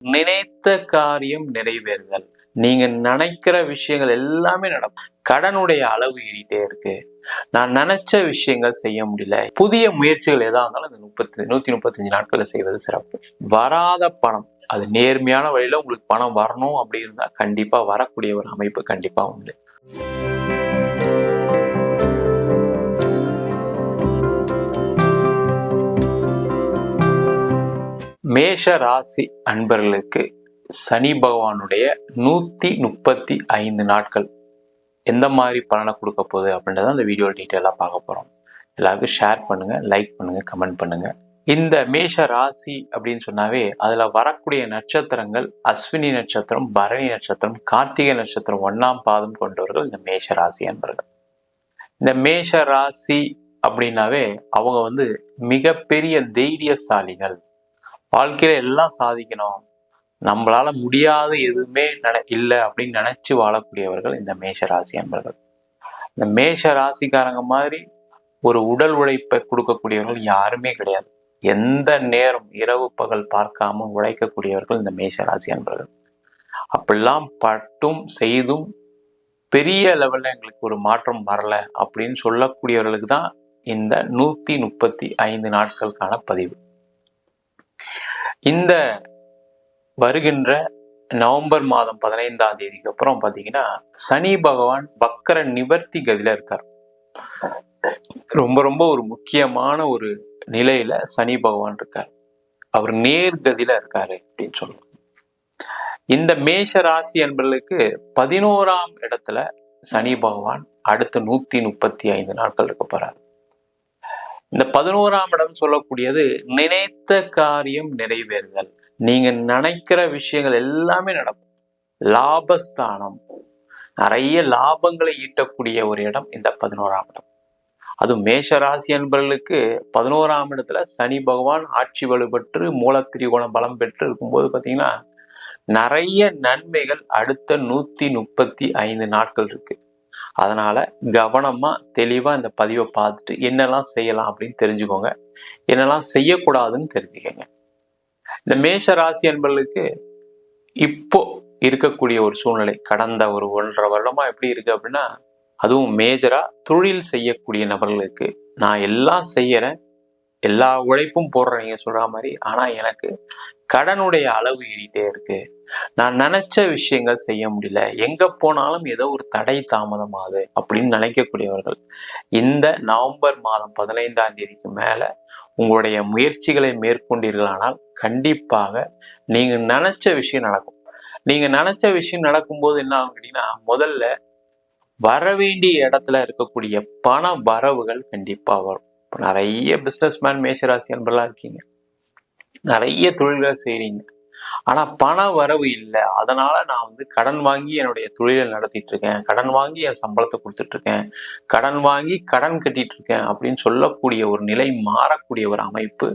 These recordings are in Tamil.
நினைத்த காரியம் நிறைவேறுதல். நீங்க நினைக்கிற விஷயங்கள் எல்லாமே நடக்கும். கடனுடைய அளவு ஏறிட்டே இருக்கு. நான் நினைச்ச விஷயங்கள் செய்ய முடியல. புதிய முயற்சிகள் எதா இருந்தாலும் அந்த 135 நாட்கள்ல செய்வது சிறப்பு. வராத பணம், அது நேர்மையான வழியில உங்களுக்கு பணம் வரணும் அப்படி இருந்தா கண்டிப்பா வரக்கூடிய ஒரு அமைப்பு கண்டிப்பா உண்டு. மேஷ ராசி அன்பர்களுக்கு சனி பகவானுடைய 135 நாட்கள் எந்த மாதிரி பலனை கொடுக்க போகுது அப்படின்றத அந்த வீடியோ டீட்டெயிலாக பார்க்க போகிறோம். எல்லாருக்கும் ஷேர் பண்ணுங்க, லைக் பண்ணுங்க, கமெண்ட் பண்ணுங்க. இந்த மேஷ ராசி அப்படின்னு சொன்னாவே அதுல வரக்கூடிய நட்சத்திரங்கள் அஸ்வினி நட்சத்திரம், பரணி நட்சத்திரம், கார்த்திகை நட்சத்திரம் 1ஆம் பாதம் கொண்டவர்கள் இந்த மேஷ ராசி அன்பர்கள். இந்த மேஷ ராசி அப்படின்னாவே அவங்க மிகப்பெரிய தைரியசாலிகள். வாழ்க்கையில எல்லாம் சாதிக்கணும், நம்மளால முடியாத எதுவுமே இல்லை அப்படின்னு நினைச்சு வாழக்கூடியவர்கள் இந்த மேஷ ராசி அன்பர்கள். இந்த மேஷ ராசிக்காரங்க மாதிரி ஒரு உடல் உழைப்பை கொடுக்கக்கூடியவர்கள் யாருமே கிடையாது. எந்த நேரம் இரவு பகல் பார்க்காம உழைக்கக்கூடியவர்கள் இந்த மேஷ ராசி அன்பர்கள். அப்படிலாம் பட்டும் செய்தும் பெரிய லெவல்ல எங்களுக்கு ஒரு மாற்றம் வரல அப்படின்னு சொல்லக்கூடியவர்களுக்கு தான் இந்த 135 நாட்களுக்கான பதிவு. இந்த வருகின்ற நவம்பர் மாதம் 15ஆம் தேதிக்கு அப்புறம் பாத்தீங்கன்னா சனி பகவான் வக்கர நிவர்த்தி கதியில இருக்கார். ரொம்ப ரொம்ப ஒரு முக்கியமான ஒரு நிலையில சனி பகவான் இருக்கார். அவர் நேர்கதியில இருக்காரு அப்படின்னு சொல்லுவாங்க. இந்த மேஷ ராசி என்பவர்களுக்கு 11ஆம் இடத்துல சனி பகவான் அடுத்த 135 நாட்கள் இருக்க போறார். இந்த 11ஆம் இடம் சொல்லக்கூடியது நினைத்த காரியம் நிறைவேறுதல். நீங்க நினைக்கிற விஷயங்கள் எல்லாமே நடக்கும். லாபஸ்தானம், நிறைய லாபங்களை ஈட்டக்கூடிய ஒரு இடம் இந்த 11ஆம் இடம். அதுவும் மேஷ ராசி அன்பர்களுக்கு 11ஆம் இடத்துல சனி பகவான் ஆட்சி வலுப்பெற்று மூலத்திரிகோண பலம் பெற்று இருக்கும்போது பாத்தீங்கன்னா நிறைய நன்மைகள் அடுத்த 135 நாட்கள் இருக்கு. அதனால கவனமா தெளிவா இந்த பதிவை பார்த்துட்டு என்னெல்லாம் செய்யலாம் அப்படின்னு தெரிஞ்சுக்கோங்க, என்னெல்லாம் செய்யக்கூடாதுன்னு தெரிஞ்சுக்கோங்க. இந்த மேஷ ராசி அன்பர்களுக்கு இப்போ இருக்கக்கூடிய ஒரு சூழ்நிலை கடந்த ஒரு 1.5 வருடமா எப்படி இருக்கு அப்படின்னா, அதுவும் மேஜரா தொழில் செய்யக்கூடிய நபர்களுக்கு நான் எல்லாம் செய்யறேன், எல்லா உழைப்பும் போடுறேன் நீங்க சொல்ற மாதிரி, ஆனா எனக்கு கடனுடைய அளவு ஏறிட்டே இருக்கு, நான் நினைச்ச விஷயங்கள் செய்ய முடியல, எங்க போனாலும் ஏதோ ஒரு தடை தாமதம் ஆகுது அப்படின்னு நினைக்கக்கூடியவர்கள் இந்த நவம்பர் மாதம் 15ஆம் தேதிக்கு மேல உங்களுடைய முயற்சிகளை மேற்கொண்டீர்களானால் கண்டிப்பாக நீங்க நினைச்ச விஷயம் நடக்கும். நீங்க நினைச்ச விஷயம் நடக்கும்போது என்ன ஆகும் கேட்டீங்கன்னா, முதல்ல வரவேண்டிய இடத்துல இருக்கக்கூடிய பண வரவுகள் கண்டிப்பா வரும். நிறைய பிசினஸ்மேன் மேஷராசி என்பதெல்லாம் இருக்கீங்க, நிறைய தொழில்களை செய்றீங்க, ஆனா பண வரவு இல்லை, அதனால நான் கடன் வாங்கி என்னுடைய தொழிலை நடத்திட்டு இருக்கேன், கடன் வாங்கி என் சம்பளத்தை கொடுத்துட்டு இருக்கேன், கடன் வாங்கி கடன் கட்டிட்டு இருக்கேன் அப்படின்னு சொல்லக்கூடிய ஒரு நிலை மாறக்கூடிய ஒரு அமைப்பு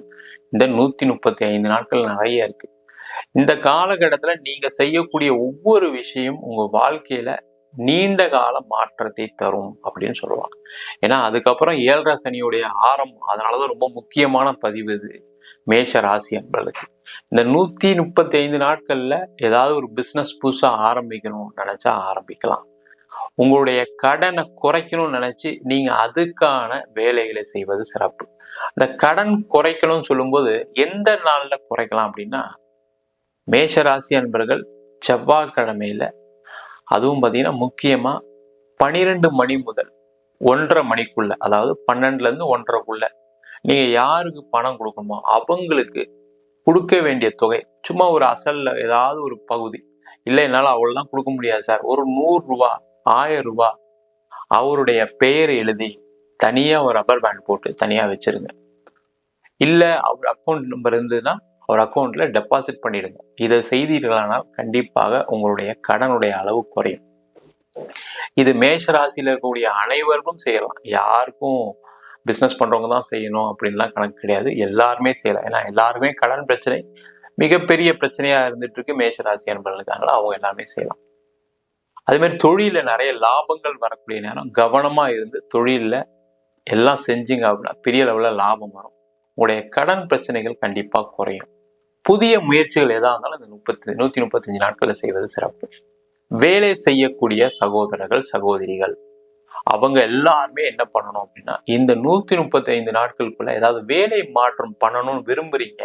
இந்த 135 நாட்கள் நிறைய இருக்கு. இந்த காலகட்டத்துல நீங்க செய்யக்கூடிய ஒவ்வொரு விஷயம் உங்க வாழ்க்கையில நீண்ட கால மாற்றத்தை தரும் அப்படின்னு சொல்லுவாங்க. ஏன்னா அதுக்கப்புறம் 7.5 சனியுடைய ஆரம்பம், அதனாலதான் ரொம்ப முக்கியமான பதிவு இது மேஷ ராசி என்பதற்கு. இந்த 135 நாட்கள்ல ஏதாவது ஒரு பிசினஸ் புதுசா ஆரம்பிக்கணும் நினைச்சா ஆரம்பிக்கலாம். உங்களுடைய கடனை குறைக்கணும்னு நினைச்சு நீங்க அதுக்கான வேலைகளை செய்வது சிறப்பு. இந்த கடன் குறைக்கணும்னு சொல்லும்போது எந்த நாள்ல குறைக்கலாம் அப்படின்னா, மேஷராசி அன்பர்கள் செவ்வாய்க்கிழமையில, அதுவும் பார்த்தீங்கன்னா முக்கியமா 12 மணி முதல் 1:30 மணிக்குள்ள, அதாவது 12ல இருந்து 1:30க்குள்ள நீங்க யாருக்கு பணம் கொடுக்கணுமோ அவங்களுக்கு கொடுக்க வேண்டிய தொகை, சும்மா ஒரு அசல்ல ஏதாவது ஒரு பகுதி, இல்லை என்னால அவ்வளவுதான் கொடுக்க முடியாது சார், ஒரு 100 ரூபாய் 1000 ரூபாய் அவருடைய பெயர் எழுதி தனியா ஒரு ரப்பர் பேண்ட் போட்டு தனியா வச்சிருங்க. இல்ல அவர் அக்கௌண்ட் நம்பர் இருந்ததுன்னா அவர் அக்கௌண்ட்ல டெபாசிட் பண்ணிடுங்க. இதை செய்தீர்களானால் கண்டிப்பாக உங்களுடைய கடனுடைய அளவு குறையும். இது மேஷ ராசியில இருக்கக்கூடிய அனைவருக்கும் செய்யலாம். யாருக்கும் பிசினஸ் பண்றவங்க தான் செய்யணும் அப்படின்லாம் கணக்கு கிடையாது, எல்லாருமே செய்யலாம். ஏன்னா எல்லாருமே கடன் பிரச்சனை மிகப்பெரிய பிரச்சனையா இருந்துட்டு இருக்கு மேஷ ராசி அன்பர்களுக்காக, அவங்க எல்லாமே செய்யலாம். அதே மாதிரி தொழில நிறைய லாபங்கள் வரக்கூடிய நேரம், கவனமா இருந்து தொழில எல்லாம் செஞ்சீங்க அப்படின்னா பெரிய லெவல்ல லாபம் வரும். உங்களுடைய கடன் பிரச்சனைகள் கண்டிப்பா குறையும். புதிய முயற்சிகள் எதா இருந்தாலும் அந்த 135 நாட்கள்ல செய்வது சிறப்பு. வேலை செய்யக்கூடிய சகோதரர்கள் சகோதரிகள் அவங்க எல்லாருமே என்ன பண்ணணும் அப்படின்னா, இந்த 135 நாட்களுக்குள்ள ஏதாவது வேலை மாற்றம் பண்ணணும்னு விரும்புறீங்க.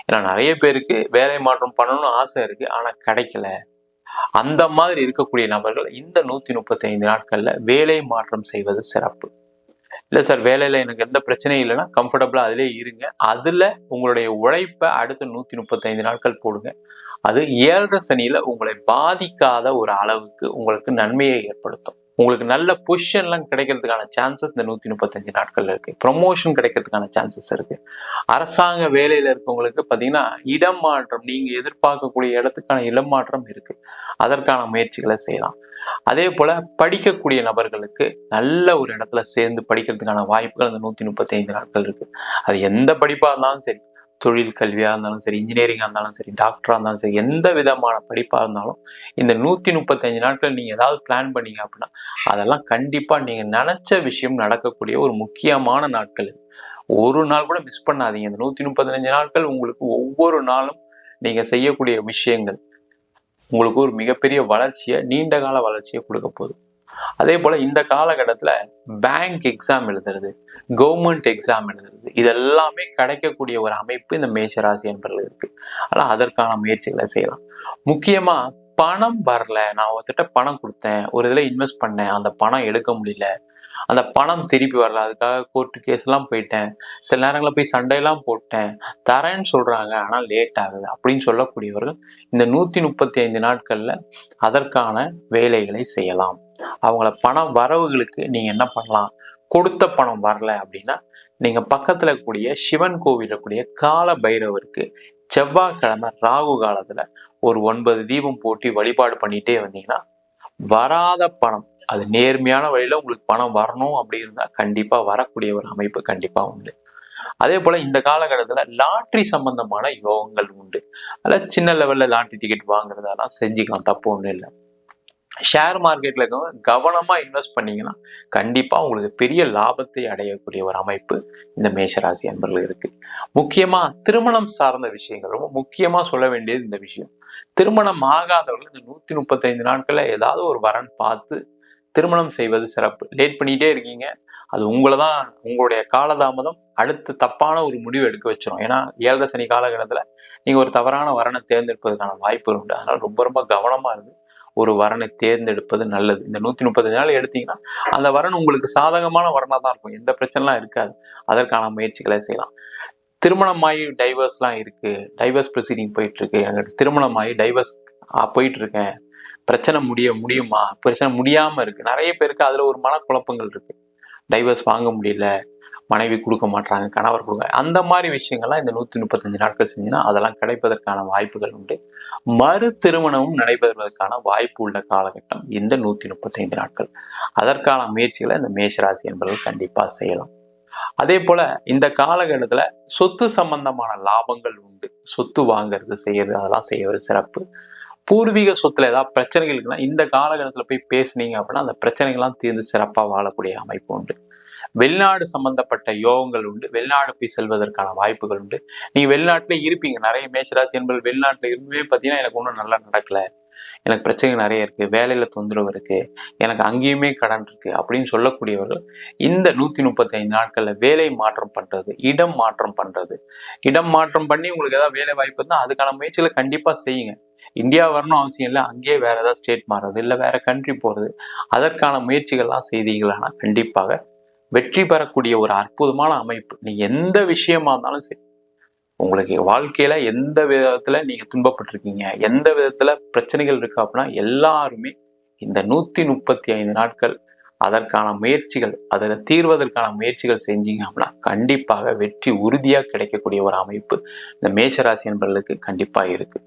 ஏன்னா நிறைய பேருக்கு வேலை மாற்றம் பண்ணணும்னு ஆசை இருக்கு, ஆனா கிடைக்கல. அந்த மாதிரி இருக்கக்கூடிய நபர்கள் இந்த 135 நாட்கள்ல வேலை மாற்றம் செய்வது சிறப்பு. இல்ல சார், வேலையில எனக்கு எந்த பிரச்சனையும் இல்லைன்னா கம்ஃபர்டபுளா அதிலே இருங்க. அதுல உங்களுடைய உழைப்பை அடுத்த 135 நாட்கள் போடுங்க. அது 7 சனியில உங்களை பாதிக்காத ஒரு அளவுக்கு உங்களுக்கு நன்மையை ஏற்படுத்தும். உங்களுக்கு நல்ல பொசிஷன்லாம் கிடைக்கிறதுக்கான சான்சஸ் இந்த 135 நாட்கள்ல இருக்கு. ப்ரொமோஷன் கிடைக்கிறதுக்கான சான்சஸ் இருக்கு. அரசாங்க வேலையில இருக்கவங்களுக்கு பாத்தீங்கன்னா இடம் மாற்றம், நீங்க எதிர்பார்க்கக்கூடிய இடத்துக்கான இடம் மாற்றம் இருக்கு. அதற்கான முயற்சிகளை செய்யலாம். அதே போல படிக்கக்கூடிய நபர்களுக்கு நல்ல ஒரு இடத்துல சேர்ந்து படிக்கிறதுக்கான வாய்ப்புகள் அந்த 135 நாட்கள் இருக்கு. அது எந்த படிப்பா இருந்தாலும் சரி, தொழில் கல்வியா இருந்தாலும் சரி, இன்ஜினியரிங்கா இருந்தாலும் சரி, டாக்டரா இருந்தாலும் சரி, எந்த விதமான படிப்பா இருந்தாலும் இந்த 135 நாட்கள் நீங்க ஏதாவது பிளான் பண்ணீங்க அப்படின்னா அதெல்லாம் கண்டிப்பா நீங்க நினைச்ச விஷயம் நடக்கக்கூடிய ஒரு முக்கியமான நாட்கள். ஒரு நாள் கூட மிஸ் பண்ணாதீங்க. இந்த 135 நாட்கள் உங்களுக்கு ஒவ்வொரு நாளும் நீங்க செய்யக்கூடிய விஷயங்கள் உங்களுக்கு ஒரு மிகப்பெரிய வளர்ச்சியை, நீண்ட கால வளர்ச்சியை கொடுக்க போகுது. அதே போல இந்த காலகட்டத்துல பேங்க் எக்ஸாம் எழுதுறது, கவர்மெண்ட் எக்ஸாம் எழுதுறது, இதெல்லாமே கிடைக்கக்கூடிய ஒரு அமைப்பு இந்த மேஷராசி என்பதில் இருக்கு. ஆனால் அதற்கான முயற்சிகளை செய்யலாம். முக்கியமா பணம் வரல, நான் ஒருத்தட்ட பணம் கொடுத்தேன், ஒரு இதுல இன்வெஸ்ட் பண்ணேன், அந்த பணம் எடுக்க முடியல, அந்த பணம் திருப்பி வரல, அதுக்காக கோர்ட்டு கேஸ் எல்லாம் போயிட்டேன், சில நேரங்களில் போய் சண்டையெல்லாம் போட்டேன், தரேன்னு சொல்றாங்க ஆனால் லேட் ஆகுது அப்படின்னு சொல்லக்கூடியவர்கள் இந்த 135 நாட்கள்ல அதற்கான வேலைகளை செய்யலாம். அவங்கள பண வரவுகளுக்கு நீங்க என்ன பண்ணலாம்? கொடுத்த பணம் வரல அப்படின்னா நீங்க பக்கத்துல கூடிய சிவன் கோவில கூடிய கால பைரவருக்கு செவ்வாய்க்கிழமை ராகு காலத்துல ஒரு 9 தீபம் போட்டி வழிபாடு பண்ணிட்டே வந்தீங்கன்னா வராத பணம், அது நேர்மையான வழியில உங்களுக்கு பணம் வரணும் அப்படி இருந்தா கண்டிப்பா வரக்கூடிய ஒரு அமைப்பு கண்டிப்பா உண்டு. அதே போல இந்த காலகட்டத்துல லாட்ரி சம்பந்தமான யோகங்கள் உண்டு. அதில் சின்ன லெவல்ல லாட்ரி டிக்கெட் வாங்குறதெல்லாம் செஞ்சுக்கலாம், தப்பு ஒன்றும் இல்லை. ஷேர் மார்க்கெட்ல இருக்கவங்க கவனமா இன்வெஸ்ட் பண்ணீங்கன்னா கண்டிப்பா உங்களுக்கு பெரிய லாபத்தை அடையக்கூடிய ஒரு அமைப்பு இந்த மேஷராசி அன்பர்கள் இருக்கு. முக்கியமா திருமணம் சார்ந்த விஷயங்கள் ரொம்ப முக்கியமா சொல்ல வேண்டியது இந்த விஷயம். திருமணம் ஆகாதவர்கள் இந்த 135 நாட்கள்ல ஏதாவது ஒரு வரன் பார்த்து திருமணம் செய்வது சிறப்பு. லேட் பண்ணிட்டே இருக்கீங்க, அது உங்களை தான், உங்களுடைய காலதாமதம் அடுத்து தப்பான ஒரு முடிவு எடுக்க வச்சிடும். ஏன்னா 7 சனி காலகட்டத்துல நீங்க ஒரு தவறான வரனை தேர்ந்தெடுப்பதற்கான வாய்ப்புகள் உண்டு. அதனால ரொம்ப ரொம்ப கவனமா இருந்து ஒரு வரனை தேர்ந்தெடுப்பது நல்லது. இந்த 135 நாள் எடுத்தீங்கன்னா அந்த வரன் உங்களுக்கு சாதகமான வரனா தான் இருக்கும், எந்த பிரச்சனைலாம் இருக்காது. அதற்கான முயற்சிகளை செய்யலாம். திருமணமாகி டைவர்ஸ்லாம் இருக்கு, டைவர்ஸ் ப்ரொசீடிங் போயிட்டு இருக்கு, எனக்கு திருமணமாகி டைவர்ஸ் போயிட்டு இருக்கேன், பிரச்சனை முடியுமா, பிரச்சனை முடியாம இருக்கு, நிறைய பேருக்கு அதுல ஒரு மனக்குழப்பங்கள் இருக்கு. டைவர்ஸ் வாங்க முடியல, மனைவி கொடுக்க மாட்டாங்க, கணவர் கொடுக்க, அந்த மாதிரி விஷயங்கள்லாம் இந்த 135 நாட்கள் செஞ்சீங்கன்னா அதெல்லாம் கிடைப்பதற்கான வாய்ப்புகள் உண்டு. மறு திருமணமும் நடைபெறுவதற்கான வாய்ப்பு உள்ள காலகட்டம் இந்த 135 நாட்கள். அதற்கான முயற்சிகளை இந்த மேஷராசி என்பவர்கள் கண்டிப்பா செய்யலாம். அதே போல இந்த காலகட்டத்துல சொத்து சம்பந்தமான லாபங்கள் உண்டு. சொத்து வாங்குறது செய்யறது அதெல்லாம் செய்யறது சிறப்பு. பூர்வீக சொத்துல ஏதாவது பிரச்சனைகள் இருக்குன்னா இந்த காலகட்டத்துல போய் பேசுனீங்க அப்படின்னா அந்த பிரச்சனைகள்லாம் தீர்ந்து சிறப்பா வாழக்கூடிய அமைப்பு உண்டு. வெளிநாடு சம்பந்தப்பட்ட யோகங்கள் உண்டு. வெளிநாடு போய் செல்வதற்கான வாய்ப்புகள் உண்டு. நீங்க வெளிநாட்டுல இருப்பீங்க, நிறைய மேஷராசி என்பது வெளிநாட்டுல இருந்துமே பாத்தீங்கன்னா எனக்கு ஒன்றும் நல்லா நடக்கல, எனக்கு பிரச்சனைகள் நிறைய இருக்கு, வேலையில தொந்தரவு இருக்கு, எனக்கு அங்கேயுமே கடன் இருக்கு அப்படின்னு சொல்லக்கூடியவர்கள் இந்த 135 நாட்கள்ல வேலை மாற்றம் பண்றது, இடம் மாற்றம் பண்றது, இடம் மாற்றம் பண்ணி உங்களுக்கு ஏதாவது வேலை வாய்ப்பு இருந்தால் அதுக்கான முயற்சிகளை கண்டிப்பா செய்யுங்க. இந்தியா வரணும் அவசியம் இல்லை, அங்கேயே வேற ஏதாவது ஸ்டேட் மாறுறது, இல்லை வேற கண்ட்ரி போறது, அதற்கான முயற்சிகள்லாம் செய்தீங்களானா கண்டிப்பாக வெற்றி பெறக்கூடிய ஒரு அற்புதமான அமைப்பு. நீங்க எந்த விஷயமா இருந்தாலும் சரி, உங்களுக்கு வாழ்க்கையில எந்த விதத்துல நீங்க துன்பப்பட்டிருக்கீங்க, எந்த விதத்துல பிரச்சனைகள் இருக்கு அப்படின்னா எல்லாருமே இந்த 135 நாட்கள் அதற்கான முயற்சிகள், அதில் தீர்வதற்கான முயற்சிகள் செஞ்சீங்க அப்படின்னா கண்டிப்பாக வெற்றி உறுதியா கிடைக்கக்கூடிய ஒரு அமைப்பு இந்த மேஷராசி என்பவர்களுக்கு கண்டிப்பா இருக்கு.